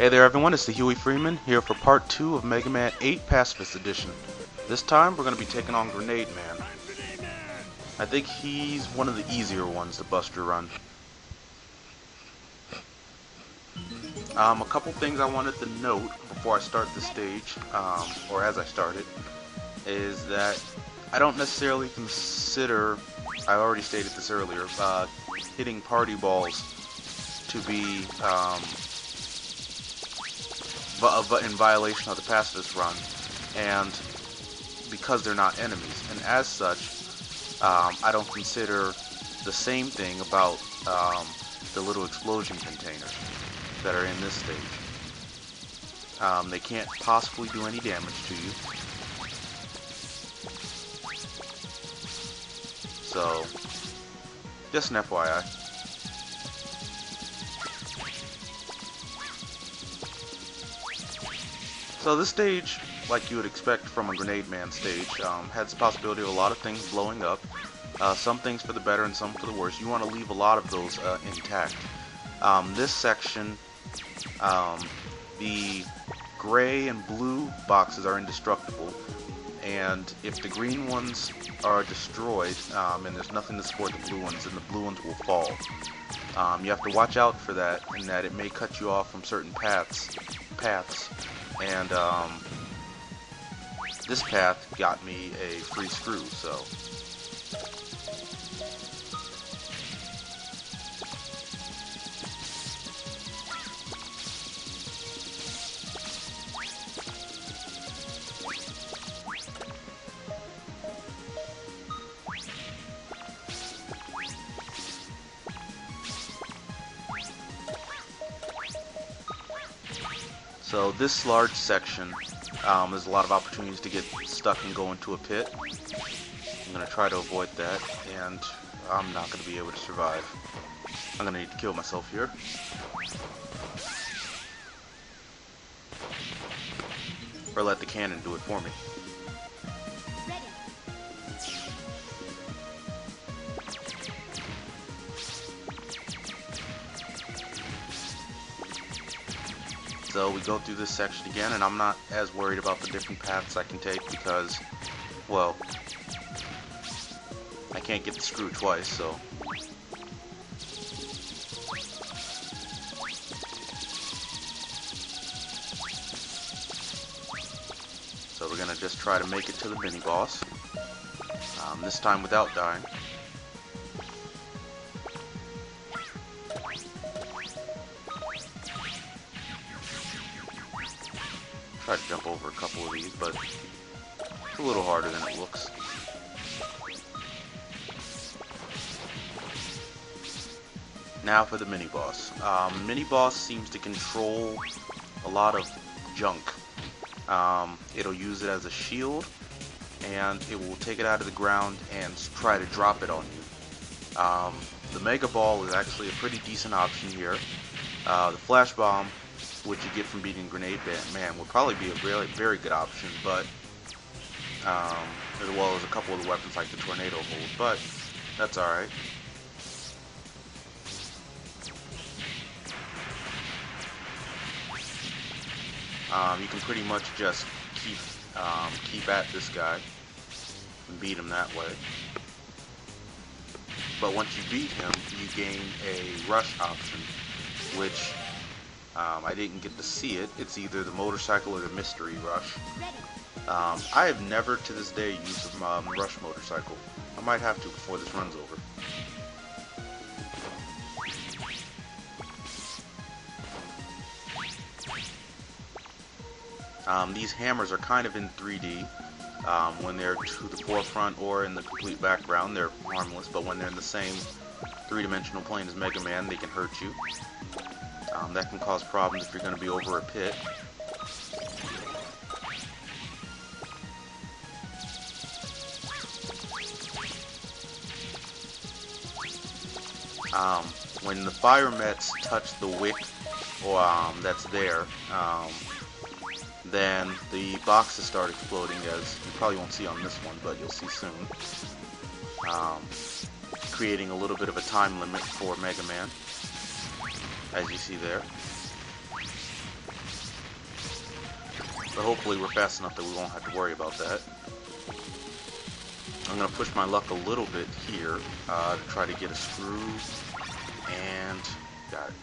Hey there everyone, it's the Huey Freeman here for part 2 of Mega Man 8 Pacifist Edition. This time we're going to be taking on Grenade Man. I think he's one of the easier ones to bust your run. A couple things I wanted to note before I start the stage, or as I start it, is that I don't necessarily consider, I already stated this earlier, hitting party balls to be in violation of the Pacifist Run, and because they're not enemies, and as such, I don't consider the same thing about the little explosion containers that are in this stage. They can't possibly do any damage to you, so just an FYI. So this stage, like you would expect from a Grenade Man stage, has the possibility of a lot of things blowing up. Some things for the better and some for the worse. You want to leave a lot of those intact. This section, the gray and blue boxes are indestructible, and if the green ones are destroyed and there's nothing to support the blue ones, then the blue ones will fall. You have to watch out for that, in that it may cut you off from certain paths. And this path got me a free screw, so this large section, there's a lot of opportunities to get stuck and go into a pit. I'm going to try to avoid that, and I'm not going to be able to survive. I'm going to need to kill myself here. Or let the cannon do it for me. So we go through this section again, and I'm not as worried about the different paths I can take because, well, I can't get the screw twice, so. So we're gonna just try to make it to the mini boss, this time without dying. Try to jump over a couple of these, but it's a little harder than it looks. Now for the mini-boss. Mini-boss seems to control a lot of junk. It'll use it as a shield, and it will take it out of the ground and try to drop it on you. The Mega Ball is actually a pretty decent option here. The Flash Bomb, which you get from beating Grenade Man, would probably be a very good option, but as well as a couple of the weapons like the Tornado Hold, but that's alright. You can pretty much just keep at this guy and beat him that way. But once you beat him, you gain a rush option, which I didn't get to see it. It's either the motorcycle or the mystery rush. I have never to this day used a rush motorcycle. I might have to before this run's over. These hammers are kind of in 3D. When they're to the forefront or in the complete background, they're harmless, but when they're in the same three-dimensional plane as Mega Man, they can hurt you. That can cause problems if you're going to be over a pit. When the fire mets touch the wick that's there, then the boxes start exploding, as you probably won't see on this one, but you'll see soon. Creating a little bit of a time limit for Mega Man, as you see there. But hopefully we're fast enough that we won't have to worry about that. I'm going to push my luck a little bit here to try to get a screw. And got it.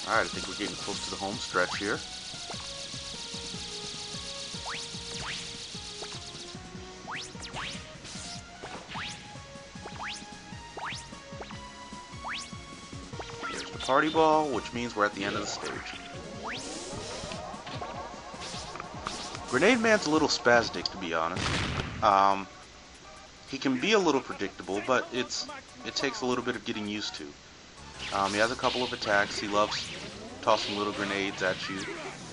Alright, I think we're getting close to the home stretch here. Here's the party ball, which means we're at the end of the stage. Grenade Man's a little spastic, to be honest. He can be a little predictable, but it takes a little bit of getting used to. He has a couple of attacks. He loves tossing little grenades at you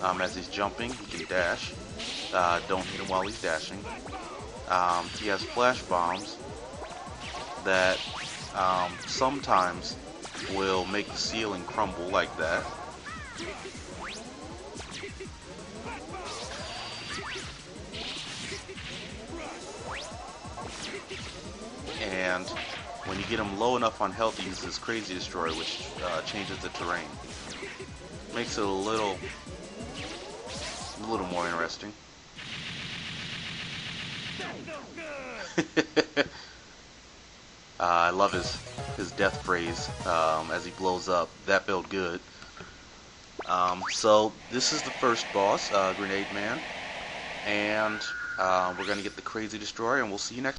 as he's jumping. He can dash. Don't hit him while he's dashing. He has flash bombs that sometimes will make the ceiling crumble like that. And when you get him low enough on health, he uses Crazy Destroy, which changes the terrain. Makes it a little more interesting. I love his death phrase as he blows up. That felt good. So this is the first boss, Grenade Man, and we're gonna get the Crazy Destroy, and we'll see you next.